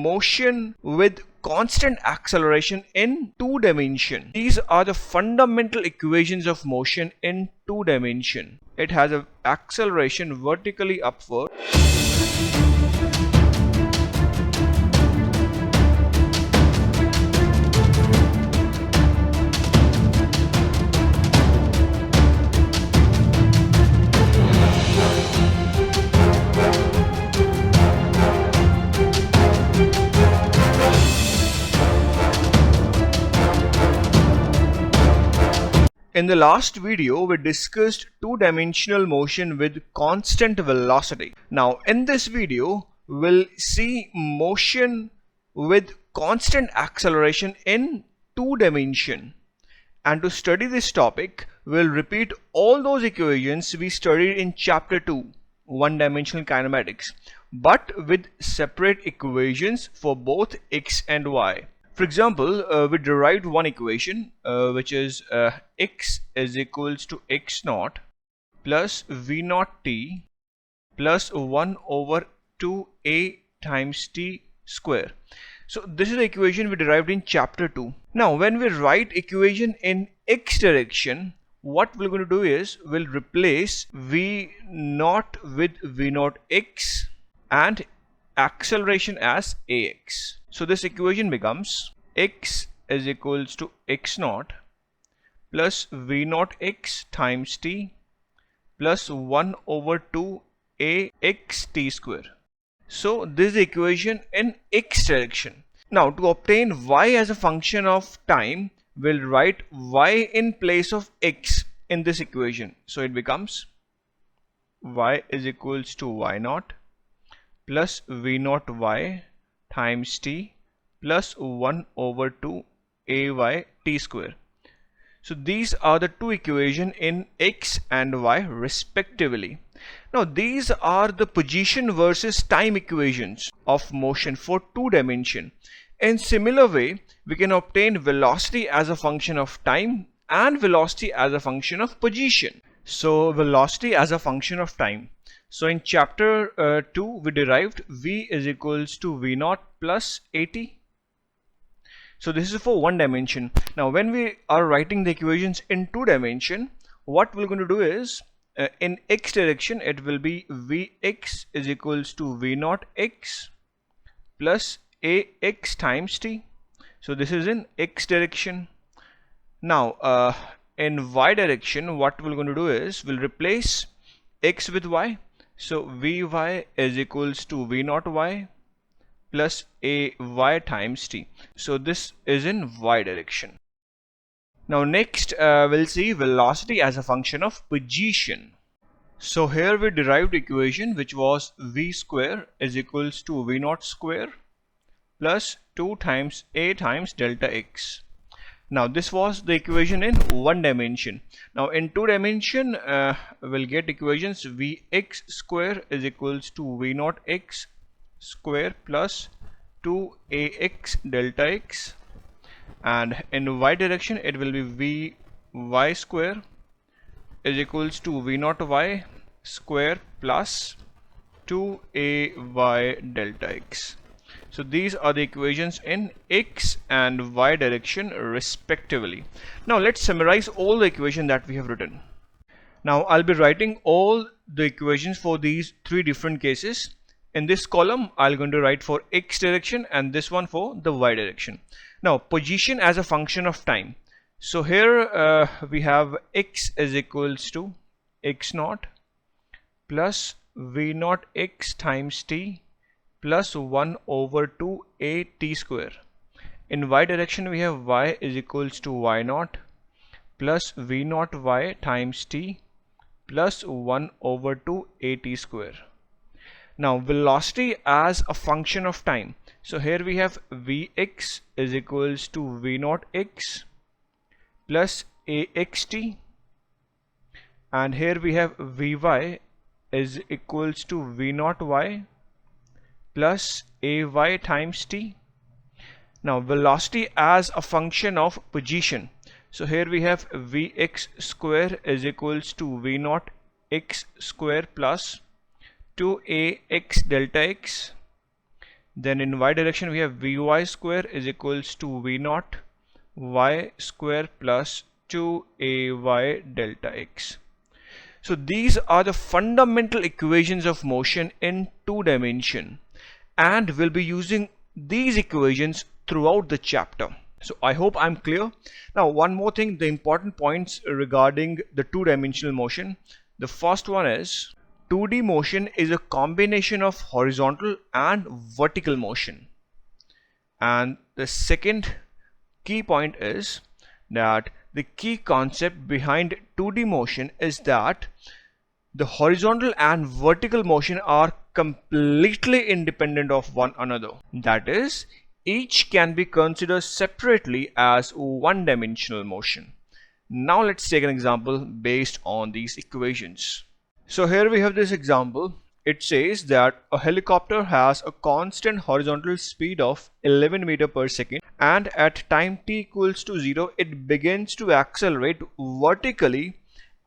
motion with constant acceleration in 2 dimension. These are the fundamental equations of motion in 2 dimension. It has an acceleration vertically upward. In the last video, we discussed two-dimensional motion with constant velocity. Now, in this video, we'll see motion with constant acceleration in 2 dimension. And to study this topic, we'll repeat all those equations we studied in chapter 2, one-dimensional kinematics, but with separate equations for both x and y. For example, we derived one equation which is x is equals to x naught plus v naught t plus 1 over 2a times t square. So this is the equation we derived in chapter 2. Now when we write equation in x direction, what we're going to do is we'll replace v naught with v naught x and acceleration as ax. So this equation becomes x is equals to x naught plus v naught x times t plus 1 over 2 ax t square. So this is the equation in x direction. Now to obtain y as a function of time, we'll write y in place of x in this equation. So it becomes y is equals to y naught plus v naught y times t plus 1 over 2 ay t square. So these are the two equations in x and y respectively. Now these are the position versus time equations of motion for 2 dimension. In similar way, we can obtain velocity as a function of time and velocity as a function of position. So velocity as a function of time. So in chapter 2 we derived v is equals to v naught plus at. So this is for 1 dimension. Now when we are writing the equations in 2 dimension, what we're going to do is in x direction it will be vx is equals to v naught x plus ax times t. So this is in x direction. Now in y direction, what we're going to do is we'll replace x with y. So vy is equals to v naught y plus a y times t. So this is in y direction. Now next we'll see velocity as a function of position. So here we derived equation which was v square is equals to v naught square plus 2 times a times delta x. Now this was the equation in 1 dimension. Now in 2 dimension we'll get equations vx square is equals to v naught x square plus 2ax delta x, and in y direction it will be vy square is equals to v naught y square plus 2ay delta x. So these are the equations in x and y direction respectively. Now let's summarize all the equations that we have written. Now I'll be writing all the equations for these 3 different cases. In this column, I'm going to write for x direction and this one for the y direction. Now, position as a function of time. So here we have x is equals to x naught plus v naught x times t plus 1 over 2 a t square. In y direction, we have y is equals to y naught plus v naught y times t plus 1 over 2 a t square. Now velocity as a function of time. So here we have vx is equals to v naught x plus axt, and here we have vy is equals to v naught y plus ay times t. Now velocity as a function of position. So here we have vx square is equals to v naught x square plus 2ax delta x, Then in y direction we have vy square is equals to v naught y square plus 2ay delta x. So these are the fundamental equations of motion in 2 dimension, and we'll be using these equations throughout the chapter. So I hope I'm clear. Now one more thing, the important points regarding the 2-dimensional motion. The first one is 2D motion is a combination of horizontal and vertical motion. And the second key point is that the key concept behind 2D motion is that the horizontal and vertical motion are completely independent of one another. That is, each can be considered separately as one-dimensional motion. Now let's take an example based on these equations. So here we have this example. It says that a helicopter has a constant horizontal speed of 11 meter per second, and at time t equals to 0 it begins to accelerate vertically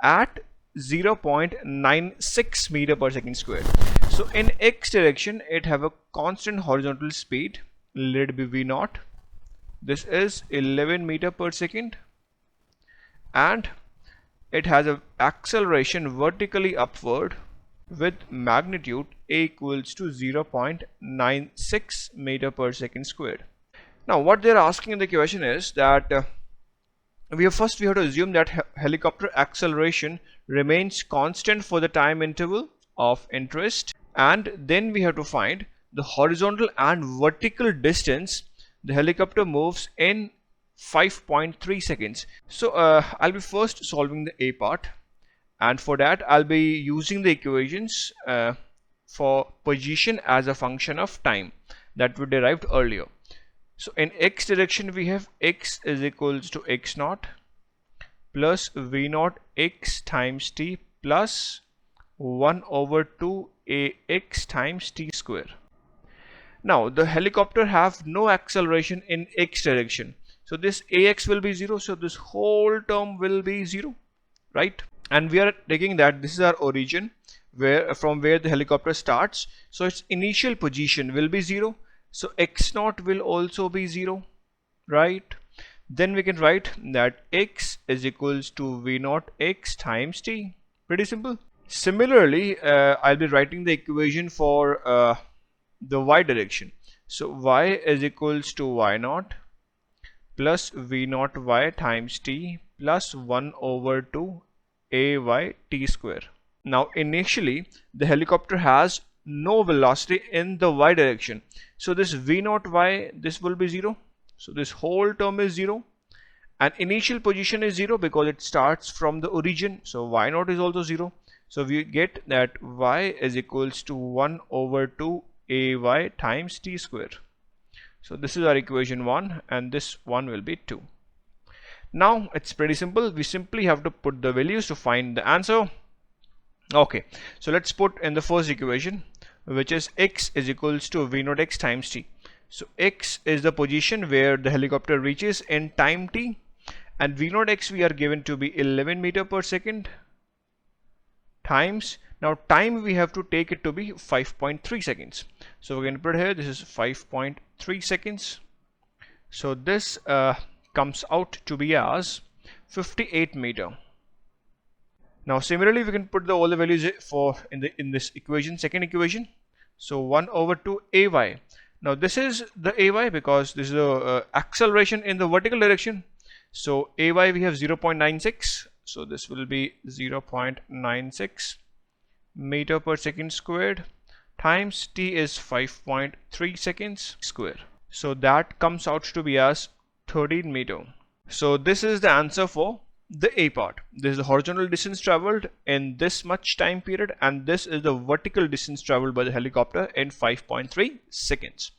at 0.96 meter per second squared. So in x direction it have a constant horizontal speed, let it be v naught. This is 11 meter per second, and it has an acceleration vertically upward with magnitude a equals to 0.96 meter per second squared. Now what they're asking in the question is that we have to assume that helicopter acceleration remains constant for the time interval of interest, and then we have to find the horizontal and vertical distance the helicopter moves in 5.3 seconds. So I'll be first solving the A part, and for that I'll be using the equations for position as a function of time that we derived earlier. So in x direction we have x is equals to x naught plus v naught x times t plus 1 over 2 ax times t square. Now the helicopter have no acceleration in x direction, so this ax will be 0, so this whole term will be 0, right? And we are taking that this is our origin from where the helicopter starts, so its initial position will be 0, so x naught will also be 0, right? Then we can write that x is equals to v naught x times t. Pretty simple. Similarly, I'll be writing the equation for the y direction. So y is equals to y naught plus v naught y times t plus 1 over 2 ay t square. Now initially the helicopter has no velocity in the y direction, so this v naught y, this will be 0, so this whole term is 0, and initial position is 0 because it starts from the origin, so y naught is also 0. So we get that y is equals to 1 over 2 ay times t square. So this is our equation 1, and this one will be 2. Now it's pretty simple, we simply have to put the values to find the answer. Okay, so let's put in the first equation, which is x is equals to v naught x times t. So x is the position where the helicopter reaches in time t, and v naught x we are given to be 11 meter per second times, now time we have to take it to be 5.3 seconds. So we're going to put here this is 5.3 seconds. So this comes out to be as 58 meter. Now similarly we can put all the values for in this equation, second equation. So 1 over 2 ay. Now this is the ay because this is the acceleration in the vertical direction. So ay we have 0.96, so this will be 0.96 meter per second squared times t is 5.3 seconds square. So that comes out to be as 13 meter. So this is the answer for the A part. This is the horizontal distance traveled in this much time period, and this is the vertical distance traveled by the helicopter in 5.3 seconds.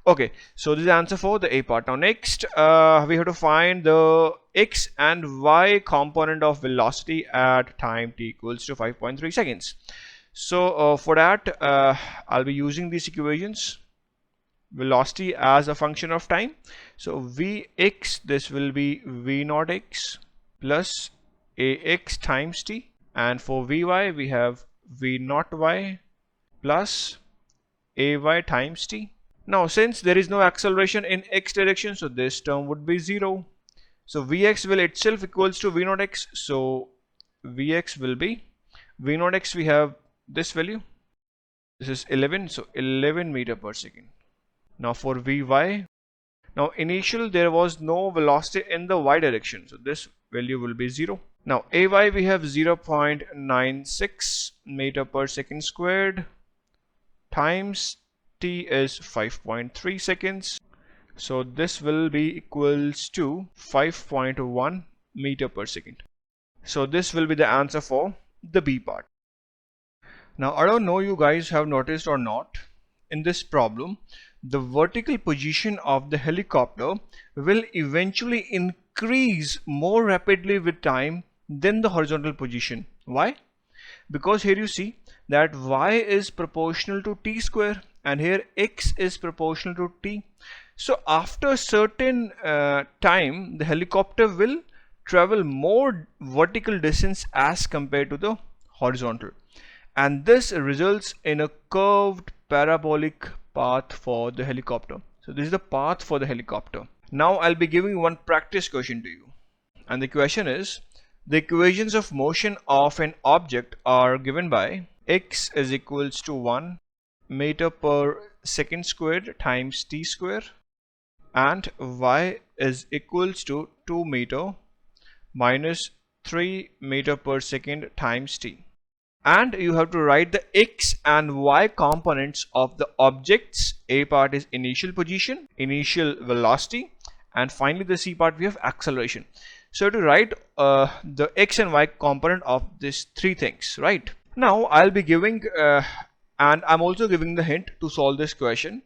Okay, so this is the answer for the A part. Now next we have to find the x and y component of velocity at time t equals to 5.3 seconds. So for that I'll be using these equations, velocity as a function of time. So vx, this will be v naught x plus ax times t, and for vy we have v naught y plus ay times t. Now since there is no acceleration in x direction, so this term would be 0. So Vx will itself equals to V naught x. So Vx will be V naught x, we have this value. This is 11, so 11 meter per second. Now for Vy, now initial there was no velocity in the y direction, so this value will be 0. Now Ay we have 0.96 meter per second squared times t is 5.3 seconds. So this will be equals to 5.1 meter per second. So this will be the answer for the B part. Now I don't know you guys have noticed or not, in this problem the vertical position of the helicopter will eventually increase more rapidly with time than the horizontal position. Why? Because here you see that y is proportional to t square and here x is proportional to t. So after a certain time the helicopter will travel more vertical distance as compared to the horizontal, and this results in a curved parabolic path for the helicopter. So this is the path for the helicopter. Now I'll be giving one practice question to you, and the question is, the equations of motion of an object are given by x is equals to 1 meter per second squared times t square and y is equals to 2 meter minus 3 meter per second times t. And you have to write the x and y components of the objects. A part is initial position, initial velocity, and finally the C part we have acceleration. So to write the x and y component of these three things, right? Now I'll be giving and I'm also giving the hint to solve this question.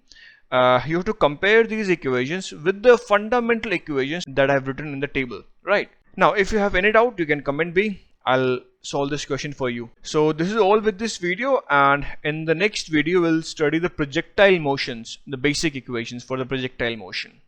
You have to compare these equations with the fundamental equations that I've written in the table, right? Now if you have any doubt, you can comment B. I'll solve this question for you. So this is all with this video, and in the next video we'll study the projectile motions, the basic equations for the projectile motion.